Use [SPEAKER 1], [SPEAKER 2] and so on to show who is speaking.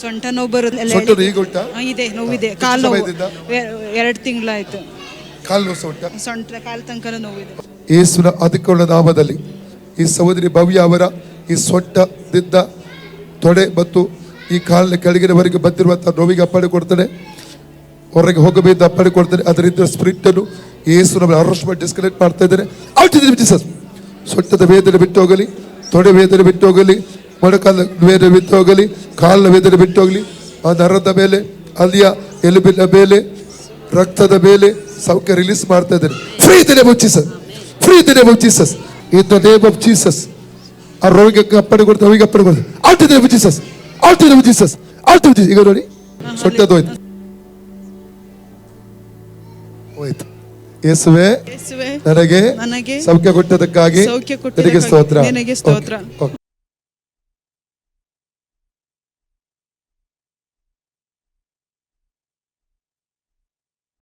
[SPEAKER 1] ಸೊಂಟ ನೋವು ಬರುತ್ತೆ.
[SPEAKER 2] ಸೊಂಟ ಈಗ ಉಂಟಾ?
[SPEAKER 1] ಇದೆ, ನೋವಿದೆ. ಕಾಲು ನೋವು 2 ತಿಂಗಳಾಯ್ತು.
[SPEAKER 2] ಕಾಲು ನೋವು ಉಂಟಾ?
[SPEAKER 1] ಸೊಂಟ ಕಾಲು ತನಕ ನೋವಿದೆ.
[SPEAKER 2] ಯೇಸುವಿನ ಅಧಿಕೃತ ನಾಮದಲ್ಲಿ ಈ ಸಹೋದರಿ ಭವ್ಯ ಅವರ ಈ ಸೊಂಟದಿಂದ ತೊಡೆ ಮತ್ತು ಈ ಕಾಲಿನ ಕೆಳಗಿನವರೆಗೆ ಬಂದಿರುವಂತಹ ನೋವಿಗೆ ಅಪ್ಪಣೆ ಕೊಡ್ತಾನೆ. ಹೊರಗೆ ಹೋಗಬೇಕು ಅಪ್ಪಣೆ ಕೊಡ್ತಾನೆ. ಅದರಿಂದ ಸ್ಪಿರಿಟ್ ಅನ್ನು ಯೇಸುವಿನ ಅರೆಸ್ಟ್ ಡಿಸ್ಕನೆಕ್ಟ್ ಮಾಡ್ತಾ ಇದ್ದಾರೆ. ಜೀಸಸ್. ಸೊಂಟದ ವೇದನೆ ಬಿಟ್ಟು ಹೋಗಲಿ, ತೊಡೆ ವೇದನೆ ಬಿಟ್ಟು ಹೋಗಲಿ, ಮೊಣಕಾಲ ವೇದನೆ ಬಿಟ್ಟು ಹೋಗಲಿ, ಕಾಲಿನ ವೇದನೆ ಬಿಟ್ಟು ಹೋಗಲಿ. ಆ ನರದ ಮೇಲೆ, ಅಲ್ಲಿಯ ಎಲುಬಿನ ಮೇಲೆ, ರಕ್ತದ ಮೇಲೆ ಸೌಖ್ಯ ರಿಲೀಸ್ ಮಾಡ್ತಾ ಇದ್ದಾರೆ. Free the name of Jesus, free the name of Jesus, in the name of Jesus. ಆ ರೋಗಕ್ಕೆ ಅಪ್ಪಣೆ ಕೊಡ್ತಾರೆ, ಅವಿಗೆ ಅಪ್ಪಣೆ ಕೊಡ್ತಾರೆ. Out the name of Jesus, out the name of Jesus, out of Jesus. ಈಗ ನೋಡಿ ಸೊಂಟದ ಹೋಯ್ತು, ಹೋಯ್ತು. ಯೇಸುವೆ ನನಗೆ ಸೌಖ್ಯ ಕೊಟ್ಟದಕ್ಕಾಗಿ ನಿನಗೆ ಸ್ತೋತ್ರ.